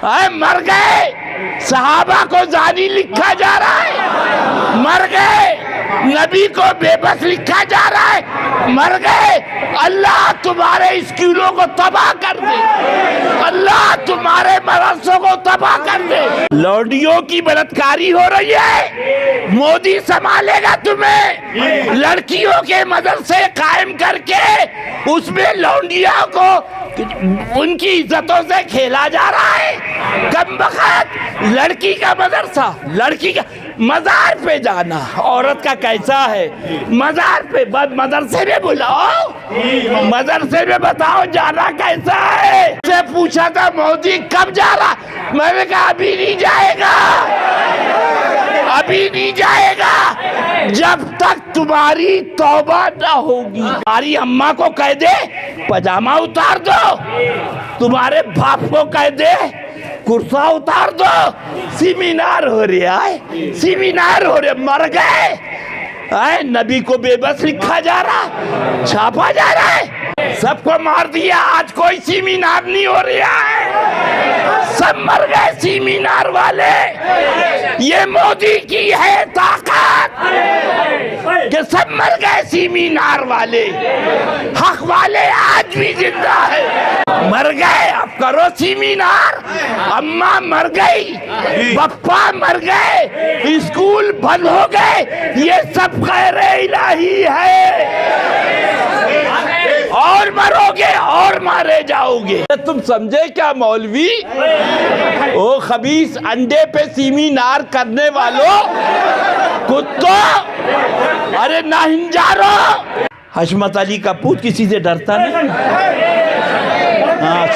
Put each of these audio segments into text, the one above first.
مر گئے، صحابہ کو زانی لکھا جا رہا ہے، مر گئے، نبی کو بے بس لکھا جا رہا ہے، مر گئے، اللہ تمہارے اسکولوں کو تباہ کر دے، اللہ تمہارے مدرسوں کو تباہ کر دے۔ لونڈیوں کی بلاتکاری ہو رہی ہے، مودی سنبھالے گا تمہیں۔ لڑکیوں کے مدرسے قائم کر کے اس میں لونڈیوں کو ان کی عزتوں سے کھیلا جا رہا ہے۔ کم بخت لڑکی کا مدرسہ، لڑکی کا مزار پہ جانا عورت کا کیسا ہے؟ مزار پہ مدرسے میں بلاؤ، مدرسے میں بتاؤ جانا کیسا ہے؟ سے پوچھا تھا مودی کب جا رہا، میں نے کہا ابھی نہیں جائے گا، ابھی نہیں جائے گا جب تک تمہاری توبہ نہ ہوگی۔ تمہاری اماں کو کہہ دے پاجامہ اتار دو، تمہارے باپ کو کہہ دے کرسا اتار دو، سیمینار ہو رہا ہے، سیمینار ہو رہا، مر گئے، نبی کو بے بس لکھا جا رہا، چھاپا جا رہا ہے، سب کو مار دیا، آج کوئی سیمینار نہیں ہو رہا ہے، سب مر گئے سیمینار والے۔ یہ مودی کی ہے طاقت کہ سب مر گئے سیمینار والے، حق والے آج بھی زندہ ہے، مر گئے، اب کرو سیمینار۔ اماں مر گئی، بپا مر گئے، اسکول بند ہو گئے، یہ سب خیر الہی ہے، اور مرو گے اور مارے جاؤ گے۔ تم سمجھے کیا مولوی؟ او خبیث انڈے پہ سیمینار کرنے والوں، کتو، ارے ناہنجارو۔ حشمت علی کا پوت کسی سے ڈرتا نہیں؟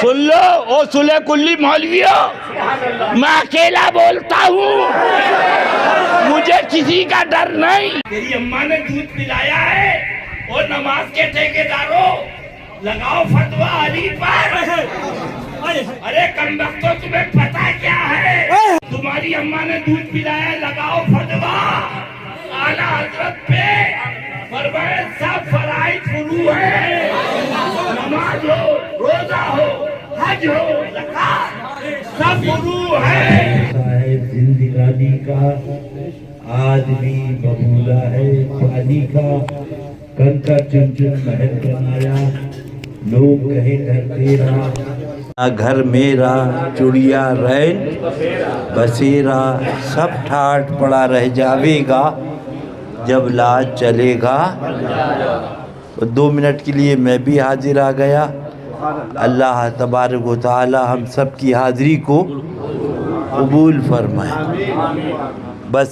سن لو او سلح کلی مولویوں، میں اکیلا بولتا ہوں، مجھے کسی کا ڈر نہیں۔ تیری اماں نے دودھ پلایا ہے، اور نماز کے ٹھیکیداروں لگاؤ فتویٰ علی پر۔ ارے کمبختوں تمہیں پتہ کیا ہے؟ تمہاری اماں نے دودھ پلایا، لگاؤ فتویٰ اعلیٰ حضرت پہ، فرمائے سب فرائض فروع ہے، نماز ہو، روزہ ہو، حج ہو، زکات، سب فروع ہے۔ صاحب زندگانی کا آدمی ببولا ہے، پانی کا کنکر چن چن محل بنایا، لوگ کہیں گھر تیرا، گھر میرا، چڑیا رین بسیرا، سب ٹھاٹ پڑا رہ جاوے گا جب لاج چلے گا۔ 2 منٹ کے لیے میں بھی حاضر آ گیا۔ اللہ تبارک و تعالی ہم سب کی حاضری کو قبول فرمائے۔ بس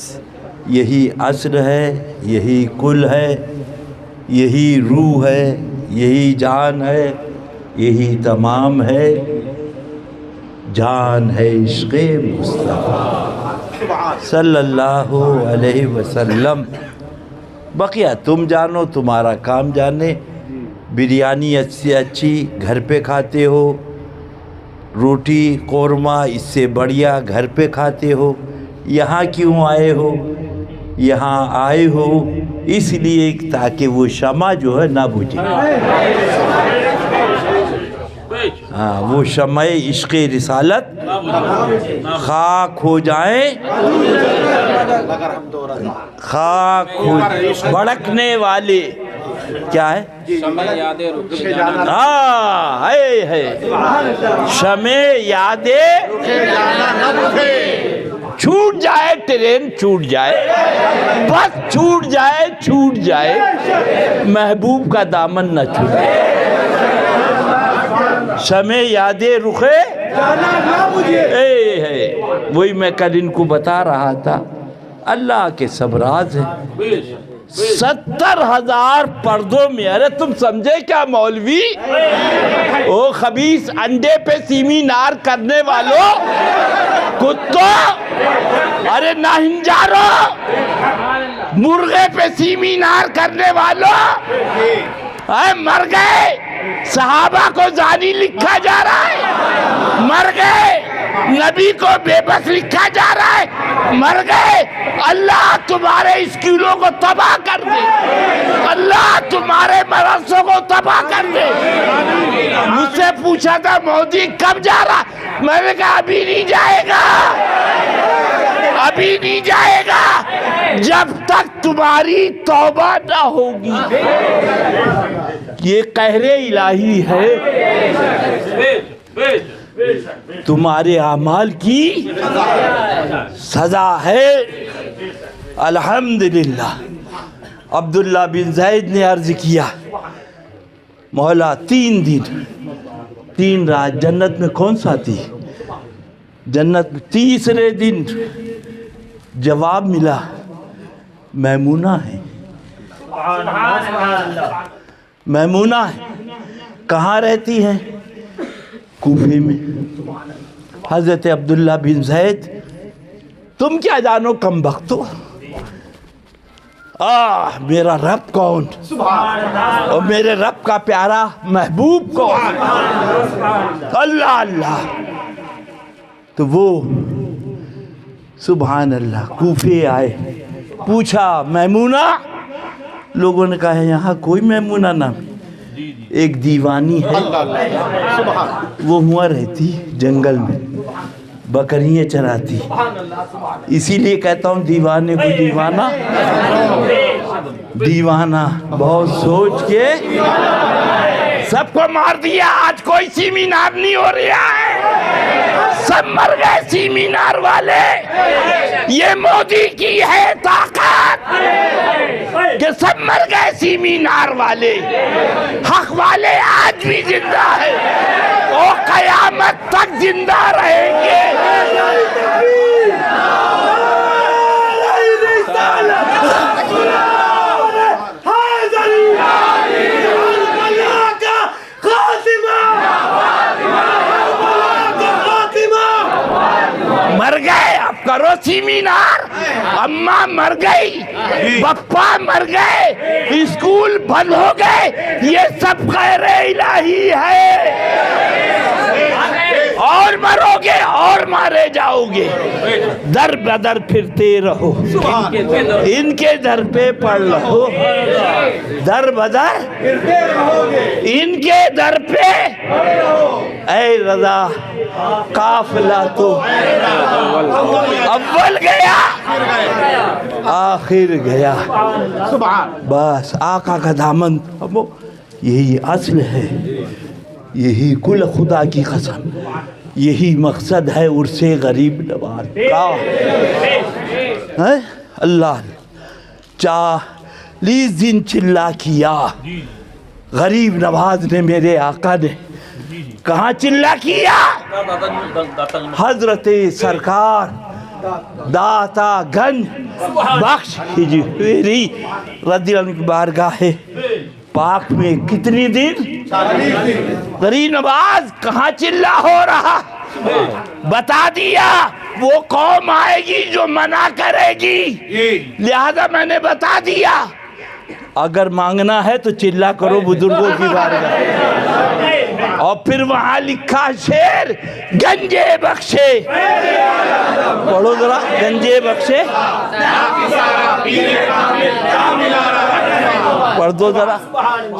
یہی اصل ہے، یہی کل ہے، یہی روح ہے، یہی جان ہے، یہی تمام ہے، جان ہے عشق مصطفیٰ صلی اللہ علیہ وسلم۔ بقیہ تم جانو، تمہارا کام جانے۔ بریانی سے اچھی گھر پہ کھاتے ہو، روٹی قورمہ اس سے بڑھیا گھر پہ کھاتے ہو۔ یہاں کیوں آئے ہو؟ یہاں آئے ہو اس لیے تاکہ وہ شمع جو ہے نہ بجھے، وہ شمع عشق رسالت خاک ہو جائیں، خاک ہو بھڑکنے والے کیا ہے؟ ہاں ہے شمع یادیں چھوٹ جائے، ٹرین چھوٹ جائے، بس چھوٹ جائے، چھوٹ جائے، محبوب کا دامن نہ چھوٹے، شمع یادیں رخے ہے۔ وہی میں کل ان کو بتا رہا تھا، اللہ کے سب راز ہیں۔ 70,000 پردوں میں، ارے تم سمجھے کیا مولوی؟ او خبیث انڈے پہ سیمینار کرنے والوں، کتو، ارے ناہنجارو، مرغے پہ سیمینار کرنے والوں، مر گئے، صحابہ کو زانی لکھا جا رہا ہے، مر گئے، نبی کو بے بس لکھا جا رہا ہے، مر گئے، اللہ تمہارے اسکولوں کو تباہ کر دے، اللہ تمہارے مدرسوں کو تباہ کر دے۔ مجھ سے پوچھا تھا مودی کب جا رہا، میں نے کہا ابھی نہیں جائے گا، ابھی نہیں جائے گا جب تک تمہاری توبہ نہ ہوگی۔ یہ قہر الہی ہے، تمہارے اعمال کی سزا ہے۔ الحمدللہ عبداللہ بن زید نے عرض کیا، مولا 3 دن 3 رات جنت میں کون سا تھی؟ جنت میں تیسرے دن جواب ملا میمونہ ہے، میمونہ ہے۔ کہاں رہتی ہیں؟ کوفے میں۔ حضرت عبداللہ بن زید، تم کیا جانو کم بختو، میرا رب کون اور میرے رب کا پیارا محبوب کون؟ اللہ اللہ۔ تو وہ سبحان اللہ کوفے آئے، پوچھا میمونہ؟ لوگوں نے کہا یہاں کوئی میمونہ نام، ایک دیوانی ہے، وہ ہوا رہتی جنگل میں، بکریاں چراتی، اسی لیے کہتا ہوں دیوانے کو دیوانہ، دیوانہ بہت سوچ کے سب کو مار دیا۔ آج کوئی سیمینار نہیں ہو رہا ہے، سب مر گئے سیمینار والے۔ یہ مودی کی ہے طاقت کہ سب مر گئے سیمینار والے، حق والے آج بھی زندہ ہے، وہ قیامت تک زندہ رہیں گے۔ مر گئے، اب کرو سیمینار، اماں مر گئی، بپا مر گئے، اسکول بند ہو گئے، یہ سب خیر الہی ہے۔ اور مرو گے اور مارے جاؤ گے، در بدر پھرتے رہو، ان کے در پہ پڑ رہو، در بدر ان کے در پہ۔ اے رضا قافلہ تو اول گیا آخر گیا، بس آقا کا دامن، یہی اصل ہے، یہی کل خدا کی قسم، یہی مقصد ہے عرس غریب نواز کا۔ اللہ 40 دن چلا کیا غریب نواز نے، میرے آقا نے۔ کہاں چلا کیا؟ حضرت سرکار داتا گنج بخش ہجویری رضی اللہ عنہ کی بارگاہ پاک میں کتنی دن؟ غریب نواز کہاں چلا ہو رہا؟ بتا دیا وہ قوم آئے گی جو منع کرے گی، لہذا میں نے بتا دیا اگر مانگنا ہے تو چلا کرو بزرگوں کی بارگاہ۔ اور پھر وہاں لکھا شعر گنجے بخشے، پڑھو ذرا، گنجے بخشے پڑھ دو ذرا،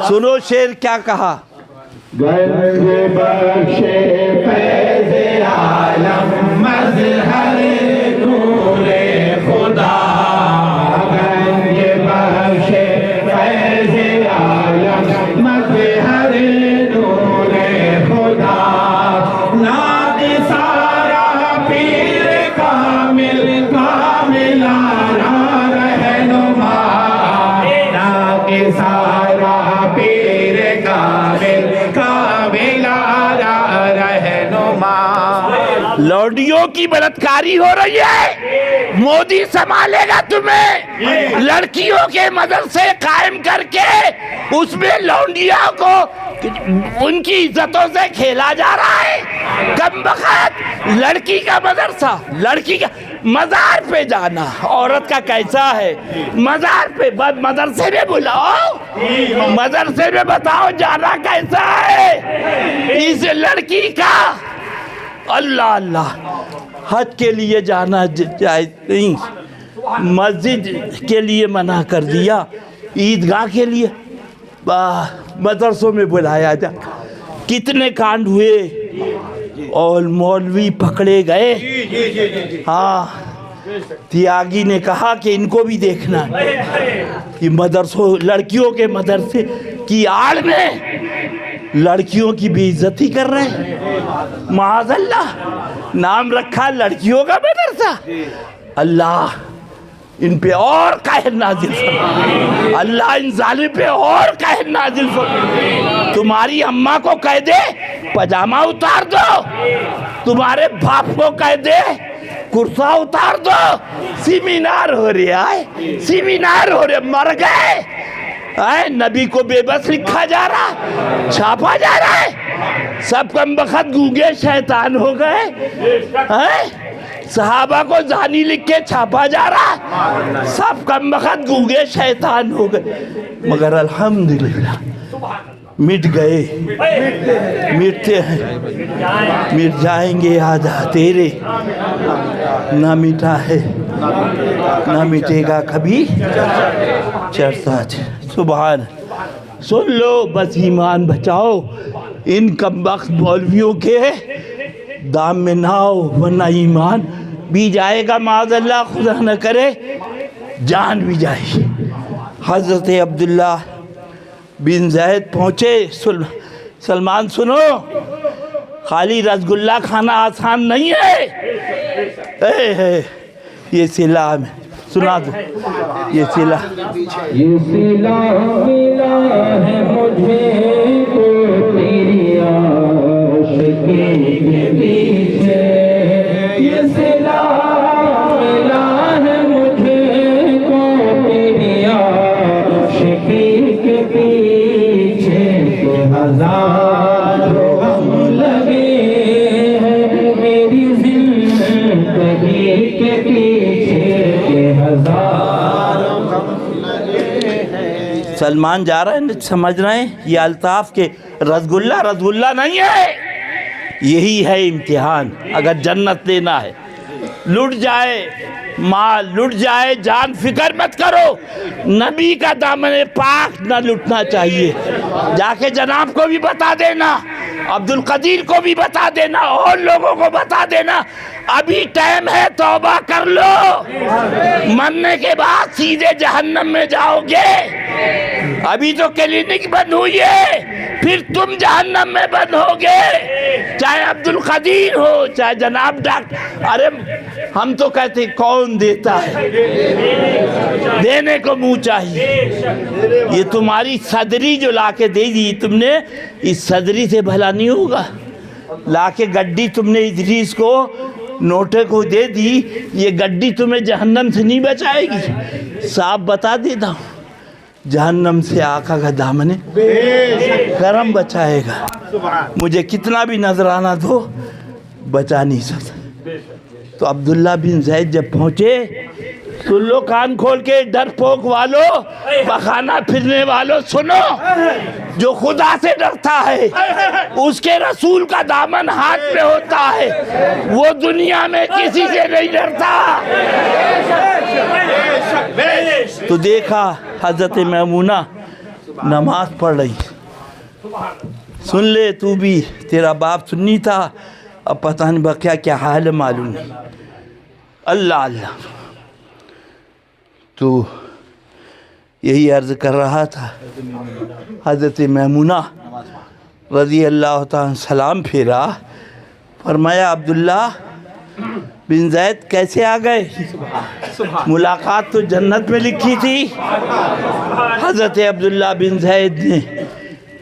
سنو شعر کیا کہا۔ گنجے بخشے فیض عالم مظہر نور خدا، گنجے بخشے فیض عالم مظہر نور خدا، ناد سارا پیر کامل کاملانہ رہنما، ناد سارا پیر کامل کاملانہ رہنما۔ لوڈیوں کی بلاتکاری ہو رہی ہے، مودی سنبھالے گا تمہیں۔ لڑکیوں کے مدرسے قائم کر کے اس میں لونڈیوں کو ان کی عزتوں سے کھیلا جا رہا ہے۔ کم بخت لڑکی کا مدرسہ، لڑکی کا مزار پہ جانا عورت کا کیسا ہے؟ مزار پہ مدرسے میں بلاؤ، مدرسے میں بتاؤ جانا کیسا ہے اس لڑکی کا۔ اللہ اللہ، حج کے لیے جانا جائز نہیں، مسجد کے لیے منع کر دیا، عیدگاہ کے لیے مدرسوں میں بلایا جا، کتنے کانڈ ہوئے اور مولوی پکڑے گئے۔ ہاں، تیاگی نے کہا کہ ان کو بھی دیکھنا ہے، یہ مدرسوں، لڑکیوں کے مدرسے کی آڑ میں لڑکیوں کی بے عزتی کر رہے ہیں، معاذ اللہ، نام رکھا لڑکیوں کا مدرسہ۔ اللہ ان پہ اور قہر نازل فرما، اللہ ان ظالم پہ اور قہر نازل فرما۔ تمہاری اماں کو کہہ دے پاجامہ اتار دو، تمہارے باپ کو کہہ دے کرتا اتار دو۔ سیمینار ہو رہا ہے، سیمینار ہو رہے، مر گئے، نبی کو بے بس لکھا جا رہا، چھاپا جا رہا ہے، سب کم بخت گونگے شیطان ہو گئے، صحابہ کو زانی لکھ کے چھاپا جا رہا، سب کم بخت گونگے شیطان ہو گئے، مگر الحمدللہ مٹ گئے، مٹتے ہیں، مٹ جائیں گے آدھا تیرے، نہ مٹا ہے نہ مٹے گا کبھی چرتا۔ سبحان، سن لو، بس ایمان بچاؤ، ان کمبخت مولویوں کے دام میں نہ آؤ، ورنہ ایمان بھی جائے گا، معاذ اللہ، خدا نہ کرے جان بھی جائے گی۔ حضرت عبداللہ بن زید پہنچے۔ سلمان سنو، خالی رسگلہ کھانا آسان نہیں ہے، یہ سلا میں سنا دو، یہ سلا ملا ہے مجھے تو تیری عاشقی کے پیچھے، یہ سلا ملا ہے مجھے تو تیری عاشقی کے پیچھے، کہ ہزاروں غم لگے ہیں میری زندگی کے پیچھے، کہ ہزاروں غم لگے ہیں۔ سلمان جا رہے ہیں، سمجھ رہے ہیں یہ الطاف کے رسگلہ نہیں ہے، یہی ہے امتحان۔ اگر جنت لینا ہے، لٹ جائے مال، لٹ جائے جان، فکر مت کرو، نبی کا دامن پاک نہ لٹنا چاہیے۔ جا کے جناب کو بھی بتا دینا، عبد القدیر کو بھی بتا دینا، اور لوگوں کو بتا دینا، ابھی ٹائم ہے، توبہ کر لو، مرنے کے بعد سیدھے جہنم میں جاؤ گے۔ ابھی تو کلینک بند ہوئی ہے، پھر تم جہنم میں بند ہوگے، چاہے عبد القدیر ہو، چاہے جناب ڈاکٹر۔ ارے ہم تو کہتے کون دیتا ہے، دینے کو منہ چاہیے۔ یہ تمہاری صدری جو لا کے دے دی تم نے، اس صدری سے بھلا نہیں ہوگا۔ لا کے گڈی تم نے ادریس کو، نوٹے کو دے دی، یہ گڈی تمہیں جہنم سے نہیں بچائے گی۔ صاحب بتا دیتا ہوں، جہنم سے آقا کا دامن کرم بچائے گا۔ مجھے کتنا بھی نظرانہ دو، بچا نہیں سکتا۔ تو عبداللہ بن زید جب پہنچے، سن لو کان کھول کے، ڈرپوک والو، بخانہ پھرنے والو، سنو، جو خدا سے ڈرتا ہے، اس کے رسول کا دامن ہاتھ میں ہوتا ہے، وہ دنیا میں کسی سے نہیں ڈرتا۔ تو دیکھا حضرت میمونہ نماز پڑھ رہی، سن لے تو بھی، تیرا باپ سنی تھا، اب پتہ نہیں بقیہ کیا حال ہے معلوم نہیں۔ اللہ اللہ، تو یہی عرض کر رہا تھا۔ حضرت میمونہ رضی اللہ تعالیٰ سلام پھیرا، فرمایا عبداللہ بن زید کیسے آ گئے؟ ملاقات تو جنت میں لکھی تھی۔ حضرت عبداللہ بن زید نے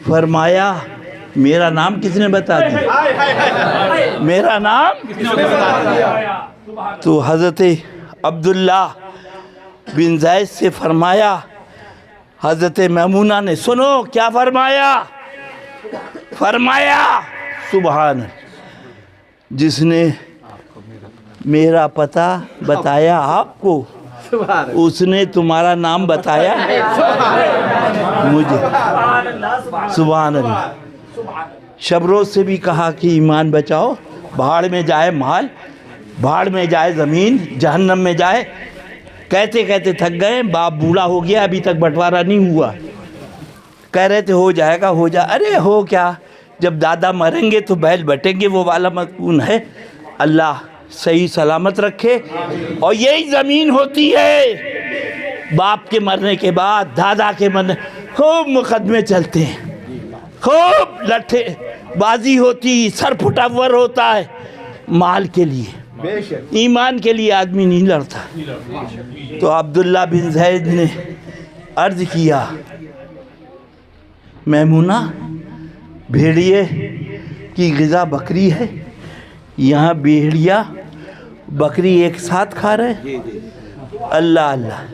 فرمایا میرا نام کس نے بتا دیا؟ میرا نام؟ تو حضرت عبداللہ بن زید سے فرمایا، حضرت میمونہ نے، سنو کیا فرمایا؟ فرمایا سبحان، جس نے میرا پتہ بتایا آپ کو، اس نے تمہارا نام بتایا مجھے۔ سبحان اللہ۔ شب روز سے بھی کہا کہ ایمان بچاؤ، بھاڑ میں جائے مال، بھاڑ میں جائے زمین، جہنم میں جائے. کہتے کہتے تھک گئے. باپ بوڑھا ہو گیا، ابھی تک بٹوارا نہیں ہوا. کہہ رہے تھے ہو جائے گا ہو جائے. ارے ہو کیا، جب دادا مریں گے تو بیل بٹیں گے، وہ والا مضمون ہے. اللہ صحیح سلامت رکھے. اور یہی زمین ہوتی ہے باپ کے مرنے کے بعد، دادا کے مرنے، خوب مقدمے چلتے ہیں، خوب لٹھے بازی ہوتی، سر پھٹاور ہوتا ہے. مال کے لیے، ایمان کے لیے آدمی نہیں لڑتا. تو عبداللہ بن زید نے عرض کیا، میمونہ بھیڑیے کی غذا بکری ہے، یہاں بھیڑیا بکری ایک ساتھ کھا رہے. اللہ اللہ،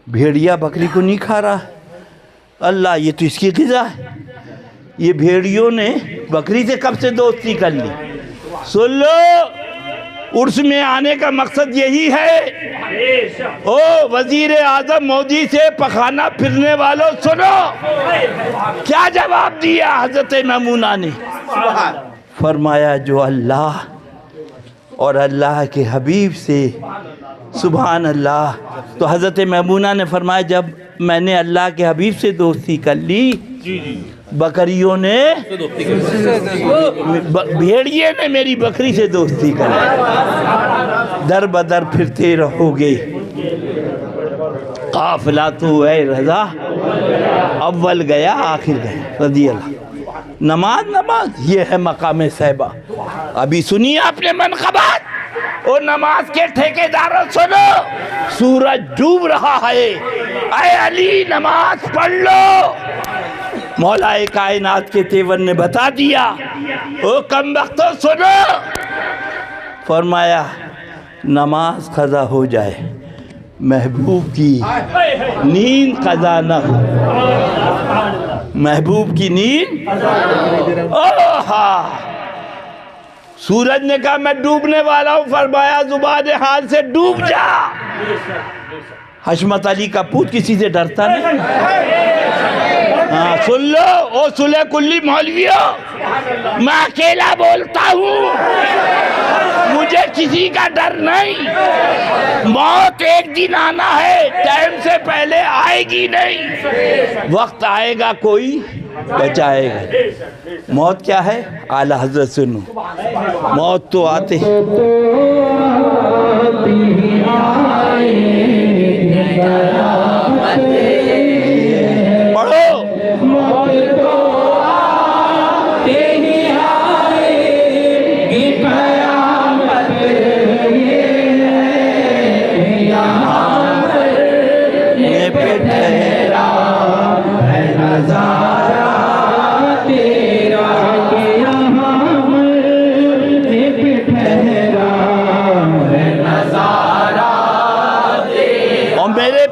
بھیڑیا بکری کو نہیں کھا رہا. اللہ، یہ تو اس کی غذا ہے. یہ بھیڑیوں نے بکری سے کب سے دوستی کر لی. سن لو، عرس میں آنے کا مقصد یہی ہے. او وزیر اعظم مودی سے پخانا پھرنے والوں سنو، کیا جواب دیا حضرت میمونہ نے. فرمایا جو اللہ اور اللہ کے حبیب سے. سبحان اللہ. تو حضرت میمونہ نے فرمایا جب میں نے اللہ کے حبیب سے دوستی کر لی، بکریوں نے، بھیڑیے نے میری بکری سے دوستی کر لی. در بدر پھرتے رہو گے. قافلہ تو اے رضا اول گیا آخر گیا. رضی اللہ. نماز یہ ہے مقام صحبہ. ابھی سنیے آپ نے منقبات. اور نماز کے ٹھیکیداروں سنو، سورج ڈوب رہا ہے، اے علی نماز پڑھ لو. مولا کائنات کے تیور نے بتا دیا. او کم وقتوں سنو، فرمایا نماز قضا ہو جائے، محبوب کی نیند قضا نہ ہو. محبوب کی نیند. سورج نے کہا میں ڈوبنے والا ہوں، فرمایا زبان حال سے ڈوب جا. حشمت علی کا پوت کسی سے ڈرتا نہیں. سن لو او سلح کلی مولویوں، میں اکیلا بولتا ہوں، مجھے کسی کا ڈر نہیں. موت ایک دن آنا ہے، ٹائم سے پہلے آئے گی نہیں. وقت آئے گا کوئی بچائے گا. موت کیا ہے؟ اعلیٰ حضرت سنو، موت تو آتے ہیں. پڑھو.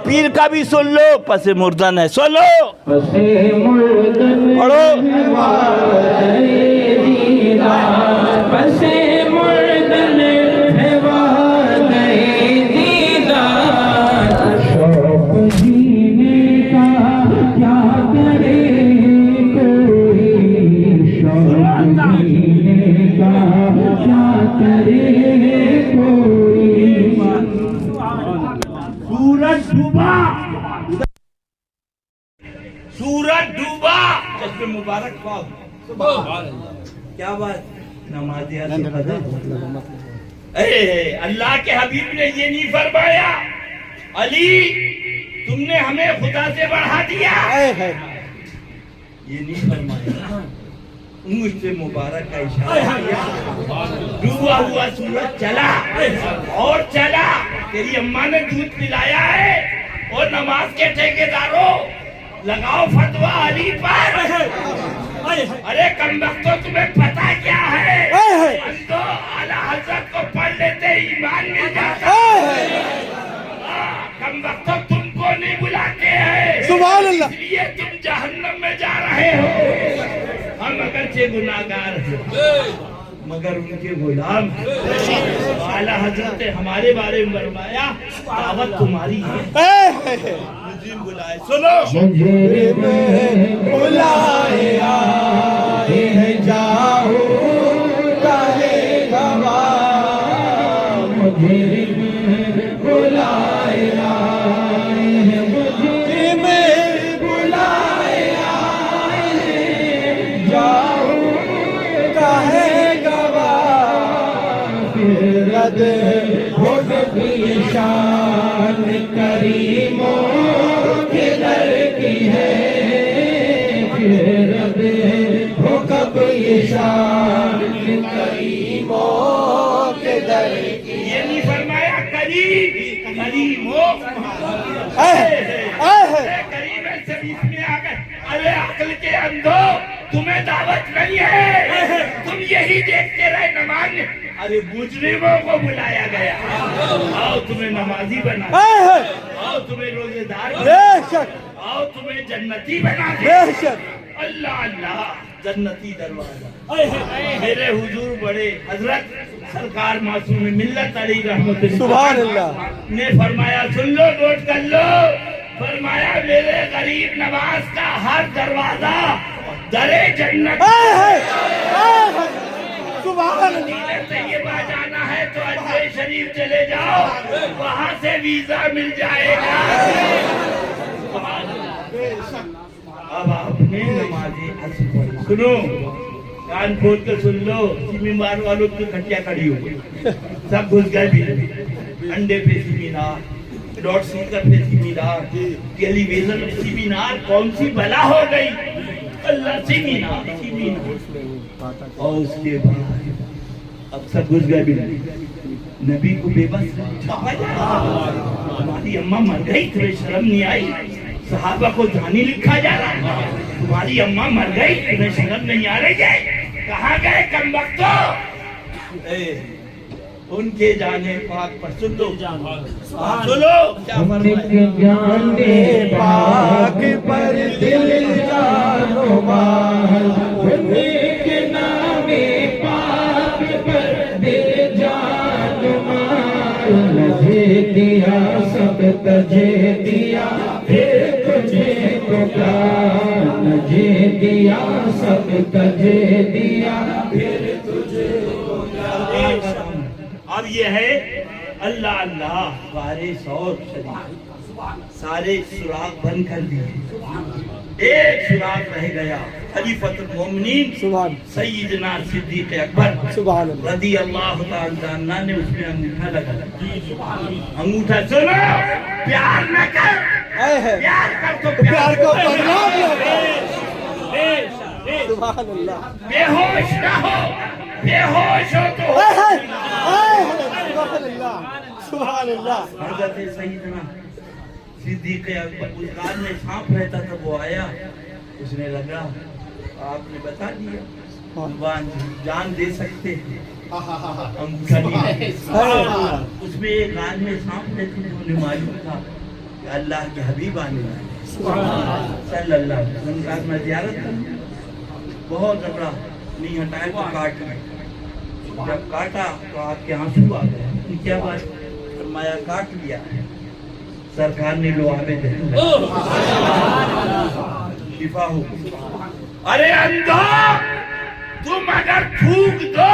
پیر کا بھی سن لو، پس مردن ہے. سن لو، پڑھو. سورج ڈوبا، چشم مبارک پاؤ. کیا بات، نمازیہ سے قضا. اللہ کے حبیب نے یہ نہیں فرمایا علی تم نے ہمیں خدا سے بڑھا دیا، یہ نہیں فرمایا. مجھ سے مبارک کا اشارہ کیا. ڈوبا ہوا سورج چلا اور چلا. تیری اماں نے دودھ پلایا ہے. اور نماز کے ٹھیکیداروں لگاؤ فتویٰ علی پر. ارے کم وقتوں تمہیں پتہ کیا ہے، تو اعلیٰ حضرت کو پڑھ لیتے ایمان مل جاتا. کم وقتوں تم کو نہیں بلاتے ہیں، سبحان اللہ، اس لیے تم جہنم میں جا رہے ہو. ہم اگرچہ گناہگار ہیں مگر ان کے غلام ہیں. اعلیٰ حضرت ہمارے بارے میں فرمایا دعوت تمہاری ہے. بلائے سنو، مجھے بلائے آئے ہیں جاؤ مجرم بلائے آئے ہیں مجرم بلائے آئے ہیں جاؤ کہے گواہ پھر رد ہو گئی شان کریموں کے در کی ہے پھر رد ہو گئی شان کریموں کے در کی یہ نہیں فرمایا کریم کریم ہو کریم شریف میں آ گئے ارے عقل کے اندھو تمہیں دعوت نہیں ہے تم یہی دیکھتے رہے نماز میں ارے مجرموں کو بلایا گیا آؤ تمہیں نمازی بنا آؤ تمہیں روزے دار آؤ تمہیں جنتی بنا دے اللہ اللہ جنتی دروازہ میرے حضور بڑے حضرت سرکار معصوم ملت علی رحمت سبحان اللہ نے فرمایا سن لو نوٹ کر لو فرمایا میرے غریب نواز کا ہر دروازہ در جنت سبحان اللہ طیبہ جانا ہے تو اجمیر شریف چلے جاؤ وہاں سے ویزا مل جائے گا اب آپ نے نماز عصر پڑھی سنو کان کھول کے سن لو سیمینار والوں کی کھٹیاں کھڑی ہو گئی سب گھس گئے بھی انڈے پہ سیمینار لاؤڈ اسپیکر پہ سیمینار ٹیلی ویژن پہ سیمینار کون سی بلا ہو گئی اللہ سیمینار اور اس کے بعد اب سب گھس گئے بھی نبی کو بے بس ہماری اماں مر گئی تمہیں شرم نہیں آئی صحابہ کو جانی لکھا جا رہا تمہاری اماں مر گئی تمہیں شرم نہیں آ رہی ہے کہاں گئے کم وقتوں ان کے جانے پاک پر سن لو سنو کیا فرمائے جانے پاک پر دل جان و مال ان کے نام پاک پر دل جان و مال مجھے دیا سب تجھے دیا پھر تجھے تو کیا مجھے دیا سب تجھے دیا پھر تجھے تو کیا اب یہ ہے اللہ اللہ وارث اور شریف سارے سراغ بند کر دیے ایک سراغ رہ گیا خلیفۃ المومنین سیدنا صدیق اکبر رضی اللہ تعالی عنہ نے اس میں انگوٹھا لگا انگوٹھا سنو پیار نہ کر پیار کر تو پیار کو بدنام سبحان اللہ بے ہوش نہ ہو بے ہوش ہو تو سبحان اللہ سبحان اللہ حضرت سیدنا صدیق اکبر اس کار میں سانپ رہتا تھا وہ آیا اس نے لگا آپ نے بتا دیا جان دے سکتے ہیں اس میں ایک کار میں سانپ رہتے تھے انہیں معلوم تھا کہ اللہ کے حبیب آنے والے صلی اللہ علیہ وسلم کا میں زیارت کروں بہت جبڑا نہیں ہٹایا تو کاٹ لیا جب کاٹا تو آپ کے آنسو آ گئے کیا بات فرمایا کاٹ لیا سرکار نے لوہے دے شفا ہو گئی ارے اندھو تم اگر تھوک دو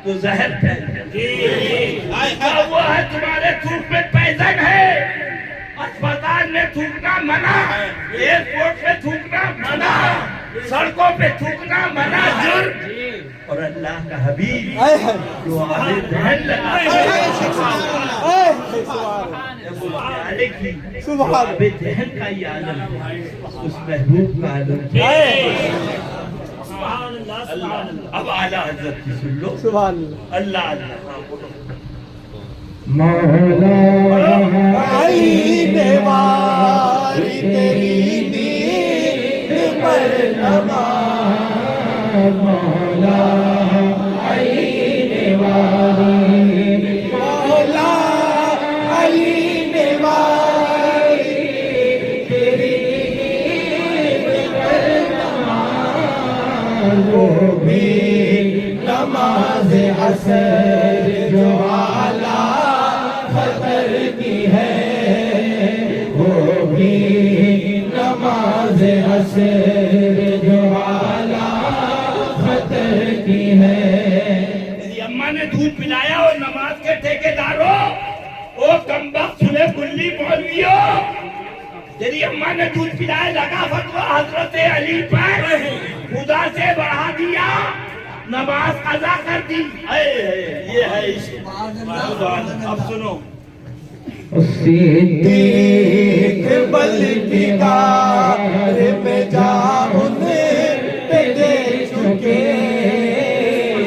تو زہر پھیل وہ ہے تمہارے تھوک میں پوائزن ہے اسپتال میں تھوکنا منع ایئرپورٹ پہ تھوکنا منع سڑکوں پہ تھوکنا منع جرم اور اللہ کا حبیب جو آلے دہن لگا جب وہ پیالے کی آلے دہن کا یہ عالم ہے اس محبوب کا عالم اب اعلیٰ حضرت کی سن لو اللہ اللہ مولا علی دیواری تیری دید پر نماز مولا علی دیواری مولا علی دیواری تیری دید پر نماز وہ بھی نماز عصر جو اعلیٰ خطر کی ہے وہ بھی نماز عصر جو اعلیٰ خطر کی ہے میری اماں نے دودھ پلایا ہے اور نماز کے ٹھیکیداروں او کمبخت سنے کلی مولویوں تیری اماں نے دودھ پلائے لگا فتوہ حضرت علی پر خدا سے بڑھا دیا نماز قضا کر دی یہ ہے عشق اب سنو صدیق بلکار میں جا انہیں پہ دے چکے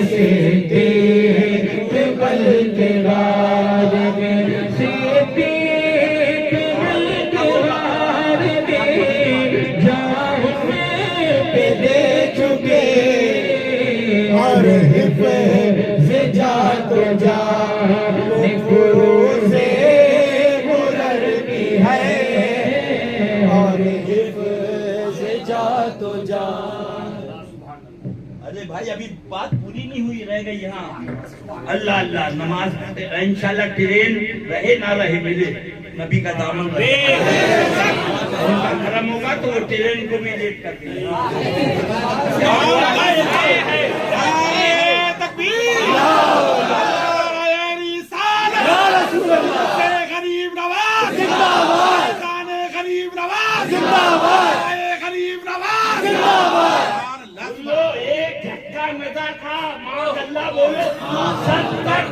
صدیق بلکار میں صدیق بلکار میں جا انہیں پہ دے چکے اور حفظ جا تو جا فروز ارے بھائی ابھی بات پوری نہیں ہوئی رہ گئی یہاں اللہ اللہ نماز انشاءاللہ ٹرین رہے نہ رہے ملے نبی کا دامن رہے ان کا کرم ہوگا تو وہ ٹرین کو بھی لیٹ کر دیں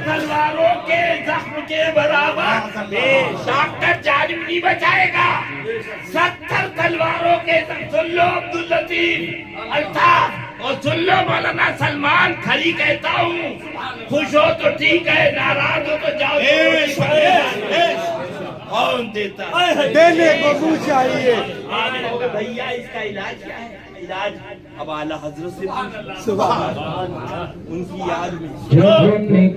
تلواروں کے زخم کے برابر ڈاکٹر جانب نہیں بچائے گا 70 تلواروں کے زخم سن لو عبداللطیف الطاف اور سن لو مولانا سلمان کھری کہتا ہوں خوش ہو تو ٹھیک ہے ناراض ہو تو جاؤ کون دیتا دینے کو منہ چاہیے بھیا اس کا علاج کیا ہے علاج اب اعلیٰ حضرت سے ان کی یاد میں